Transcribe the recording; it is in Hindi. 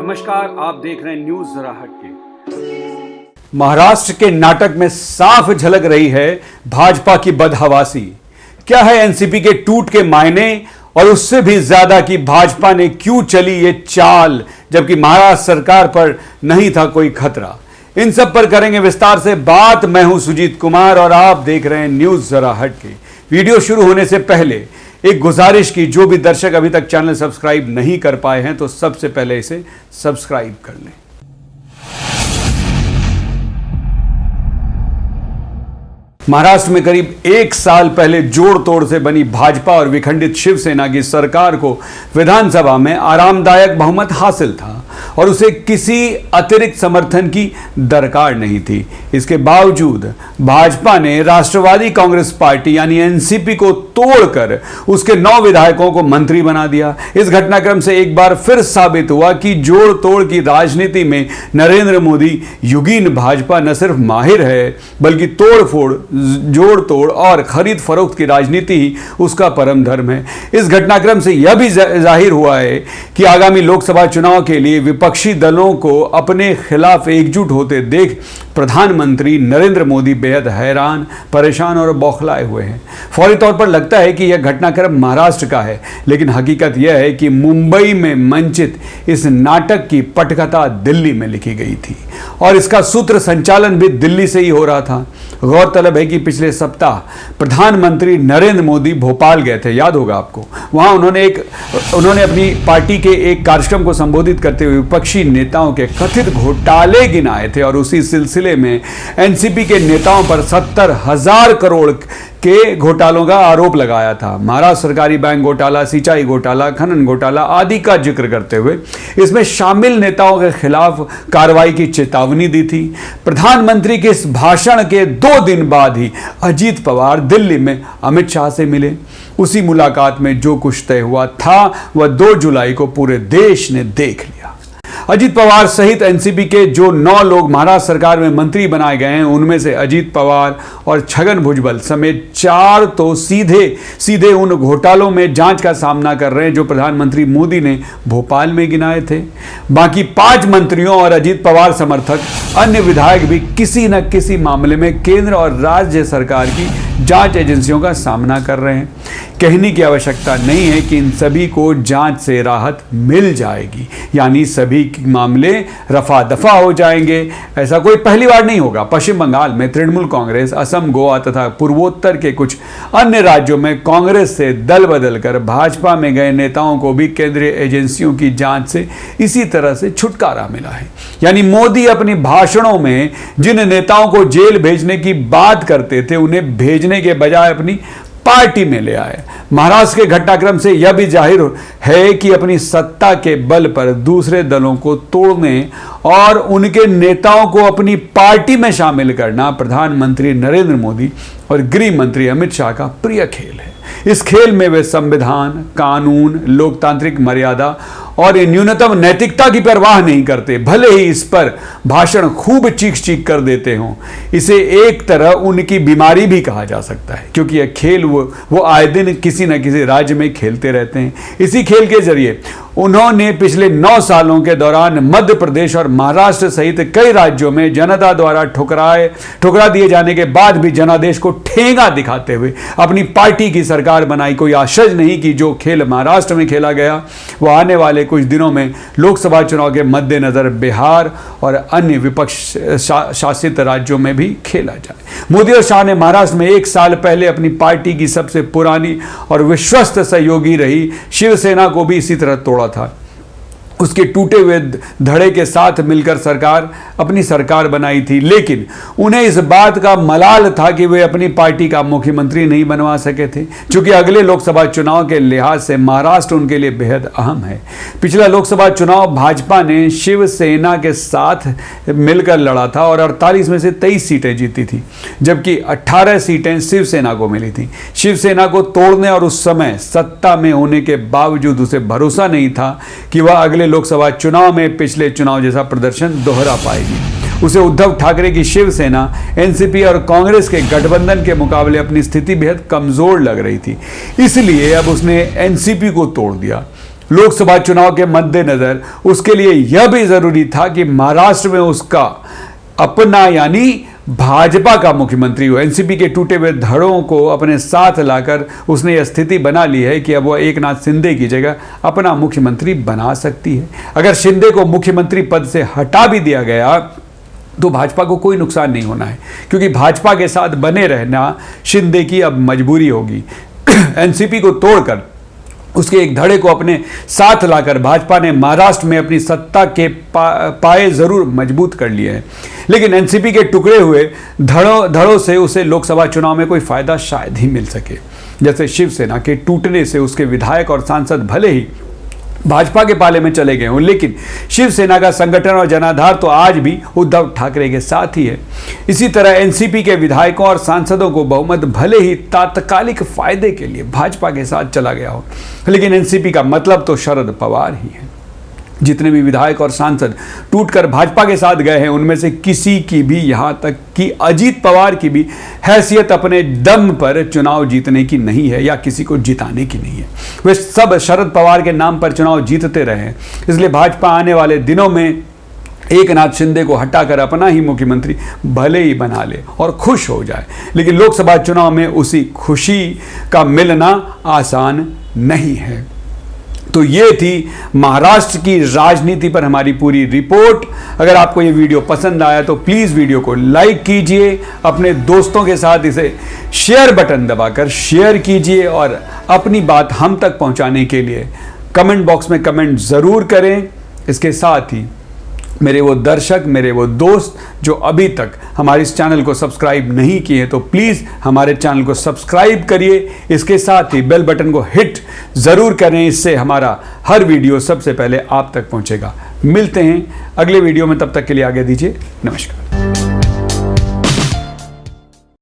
नमस्कार, आप देख रहे हैं न्यूज जरा हटके। महाराष्ट्र के नाटक में साफ झलक रही है भाजपा की बदहवासी। क्या है एनसीपी के टूट के मायने, और उससे भी ज्यादा कि भाजपा ने क्यों चली ये चाल जबकि महाराष्ट्र सरकार पर नहीं था कोई खतरा। इन सब पर करेंगे विस्तार से बात। मैं हूं सुजीत कुमार और आप देख रहे हैं न्यूज जरा हटके। वीडियो शुरू होने से पहले एक गुजारिश की, जो भी दर्शक अभी तक चैनल सब्सक्राइब नहीं कर पाए हैं तो सबसे पहले इसे सब्सक्राइब कर लें। महाराष्ट्र में करीब एक साल पहले जोड़ तोड़ से बनी भाजपा और विखंडित शिवसेना की सरकार को विधानसभा में आरामदायक बहुमत हासिल था और उसे किसी अतिरिक्त समर्थन की दरकार नहीं थी। इसके बावजूद भाजपा ने राष्ट्रवादी कांग्रेस पार्टी यानी एनसीपी को तोड़कर उसके 9 विधायकों को मंत्री बना दिया। इस घटनाक्रम से एक बार फिर साबित हुआ कि जोड़ तोड़ की राजनीति में नरेंद्र मोदी युगीन भाजपा न सिर्फ माहिर है बल्कि तोड़ फोड़, जोड़ तोड़ और खरीद फरोख्त की राजनीति ही उसका परम धर्म है। इस घटनाक्रम से यह भी जाहिर हुआ है कि आगामी लोकसभा चुनाव के लिए विपक्षी दलों को अपने खिलाफ एकजुट होते देख प्रधानमंत्री नरेंद्र मोदी बेहद हैरान, परेशान और बौखलाए हुए हैं। फौरी तौर पर लगता है कि यह घटनाक्रम महाराष्ट्र का है, लेकिन हकीकत यह है कि मुंबई में मंचित इस नाटक की पटकथा दिल्ली में लिखी गई थी और इसका सूत्र संचालन भी दिल्ली से ही हो रहा था। गौरतलब है कि पिछले सप्ताह प्रधानमंत्री नरेंद्र मोदी भोपाल गए थे, याद होगा आपको। वहां उन्होंने अपनी पार्टी के एक कार्यक्रम को संबोधित करते हुए विपक्षी नेताओं के कथित घोटाले गिनाए थे और उसी सिलसिले में एनसीपी के नेताओं पर 70,000 करोड़ के घोटालों का आरोप लगाया था। महाराष्ट्र सरकारी बैंक घोटाला, सिंचाई घोटाला, खनन घोटाला आदि का जिक्र करते हुए इसमें शामिल नेताओं के खिलाफ कार्रवाई की चेतावनी दी थी। प्रधानमंत्री के इस भाषण के 2 दिन बाद ही अजीत पवार दिल्ली में अमित शाह से मिले। उसी मुलाकात में जो कुछ तय हुआ था वह 2 जुलाई को पूरे देश ने देख लिया। अजीत पवार सहित एनसीपी के जो 9 लोग महाराष्ट्र सरकार में मंत्री बनाए गए हैं, उनमें से अजीत पवार और छगन भुजबल समेत 4 तो सीधे उन घोटालों में जांच का सामना कर रहे हैं जो प्रधानमंत्री मोदी ने भोपाल में गिनाए थे। बाकी 5 मंत्रियों और अजीत पवार समर्थक अन्य विधायक भी किसी न किसी मामले में केंद्र और राज्य सरकार की जांच एजेंसियों का सामना कर रहे हैं। कहने की आवश्यकता नहीं है कि इन सभी को जांच से राहत मिल जाएगी, यानी सभी मामले रफा दफा हो जाएंगे। ऐसा कोई पहली बार नहीं होगा। पश्चिम बंगाल में तृणमूल कांग्रेस, असम, गोवा तथा पूर्वोत्तर के कुछ अन्य राज्यों में कांग्रेस से दल बदल कर भाजपा में गए नेताओं को भी केंद्रीय एजेंसियों की जांच से इसी तरह से छुटकारा मिला है। यानी मोदी अपने भाषणों में जिन नेताओं को जेल भेजने की बात करते थे उन्हें भेजने के बजाय अपनी पार्टी में ले आए। महाराष्ट्र के घटनाक्रम से यह भी जाहिर है कि अपनी सत्ता के बल पर दूसरे दलों को तोड़ने और उनके नेताओं को अपनी पार्टी में शामिल करना प्रधानमंत्री नरेंद्र मोदी और गृह मंत्री अमित शाह का प्रिय खेल है। इस खेल में वे संविधान, कानून, लोकतांत्रिक मर्यादा और न्यूनतम नैतिकता की परवाह नहीं करते, भले ही इस पर भाषण खूब चीख कर देते हों। इसे एक तरह उनकी बीमारी भी कहा जा सकता है, क्योंकि यह खेल वो आए दिन किसी न किसी राज्य में खेलते रहते हैं। इसी खेल के जरिए उन्होंने पिछले 9 सालों के दौरान मध्य प्रदेश और महाराष्ट्र सहित कई राज्यों में जनता द्वारा ठुकरा दिए जाने के बाद भी जनादेश को ठेंगा दिखाते हुए अपनी पार्टी की सरकार बनाई। कोई आश्चर्य नहीं कि जो खेल महाराष्ट्र में खेला गया वो आने वाले कुछ दिनों में लोकसभा चुनाव के मद्देनजर बिहार और अन्य विपक्ष शासित राज्यों में भी खेला जाए। मोदी और शाह ने महाराष्ट्र में 1 साल पहले अपनी पार्टी की सबसे पुरानी और विश्वस्त सहयोगी रही शिवसेना को भी इसी तरह तोड़ा था। उसके टूटे हुए धड़े के साथ मिलकर अपनी सरकार बनाई थी, लेकिन उन्हें इस बात का मलाल था कि वे अपनी पार्टी का मुख्यमंत्री नहीं बनवा सके थे, क्योंकि अगले लोकसभा चुनाव के लिहाज से महाराष्ट्र उनके लिए बेहद अहम है। पिछला लोकसभा चुनाव भाजपा ने शिवसेना के साथ मिलकर लड़ा था और 48 में से 23 सीटें जीती थी, जबकि 18 सीटें शिवसेना को मिली थी। शिवसेना को तोड़ने और उस समय सत्ता में होने के बावजूद उसे भरोसा नहीं था कि वह अगले लोकसभा चुनाव में पिछले चुनाव जैसा प्रदर्शन दोहरा पाएगी। उसे उद्धव ठाकरे की शिवसेना, एनसीपी और कांग्रेस के गठबंधन के मुकाबले अपनी स्थिति बेहद कमजोर लग रही थी, इसलिए अब उसने एनसीपी को तोड़ दिया लोकसभा चुनाव के मद्देनजर उसके लिए यह भी जरूरी था कि महाराष्ट्र में उसका अपना यानी भाजपा का मुख्यमंत्री हो। एनसीपी के टूटे हुए धड़ों को अपने साथ लाकर उसने यह स्थिति बना ली है कि अब वह एकनाथ शिंदे की जगह अपना मुख्यमंत्री बना सकती है। अगर शिंदे को मुख्यमंत्री पद से हटा भी दिया गया तो भाजपा को कोई नुकसान नहीं होना है, क्योंकि भाजपा के साथ बने रहना शिंदे की अब मजबूरी होगी। एनसीपी को तोड़कर उसके एक धड़े को अपने साथ लाकर भाजपा ने महाराष्ट्र में अपनी सत्ता के पाए जरूर मजबूत कर लिए हैं, लेकिन एनसीपी के टुकड़े हुए धड़ों से उसे लोकसभा चुनाव में कोई फायदा शायद ही मिल सके। जैसे शिवसेना के टूटने से उसके विधायक और सांसद भले ही भाजपा के पाले में चले गए हों, लेकिन शिवसेना का संगठन और जनाधार तो आज भी उद्धव ठाकरे के साथ ही है। इसी तरह एनसीपी के विधायकों और सांसदों को बहुमत भले ही तात्कालिक फायदे के लिए भाजपा के साथ चला गया हो, लेकिन एनसीपी का मतलब तो शरद पवार ही है। जितने भी विधायक और सांसद टूटकर भाजपा के साथ गए हैं, उनमें से किसी की भी, यहां तक कि अजीत पवार की भी हैसियत अपने दम पर चुनाव जीतने की नहीं है या किसी को जिताने की नहीं है। वे सब शरद पवार के नाम पर चुनाव जीतते रहे हैं। इसलिए भाजपा आने वाले दिनों में एकनाथ शिंदे को हटाकर अपना ही मुख्यमंत्री भले ही बना ले और खुश हो जाए, लेकिन लोकसभा चुनाव में उसी खुशी का मिलना आसान नहीं है। तो ये थी महाराष्ट्र की राजनीति पर हमारी पूरी रिपोर्ट। अगर आपको ये वीडियो पसंद आया तो प्लीज़ वीडियो को लाइक कीजिए, अपने दोस्तों के साथ इसे शेयर बटन दबाकर शेयर कीजिए और अपनी बात हम तक पहुंचाने के लिए कमेंट बॉक्स में कमेंट ज़रूर करें। इसके साथ ही मेरे वो दर्शक, मेरे वो दोस्त जो अभी तक हमारे इस चैनल को सब्सक्राइब नहीं किए हैं, तो प्लीज़ हमारे चैनल को सब्सक्राइब करिए। इसके साथ ही बेल बटन को हिट ज़रूर करें, इससे हमारा हर वीडियो सबसे पहले आप तक पहुंचेगा। मिलते हैं अगले वीडियो में, तब तक के लिए आगे दीजिए नमस्कार।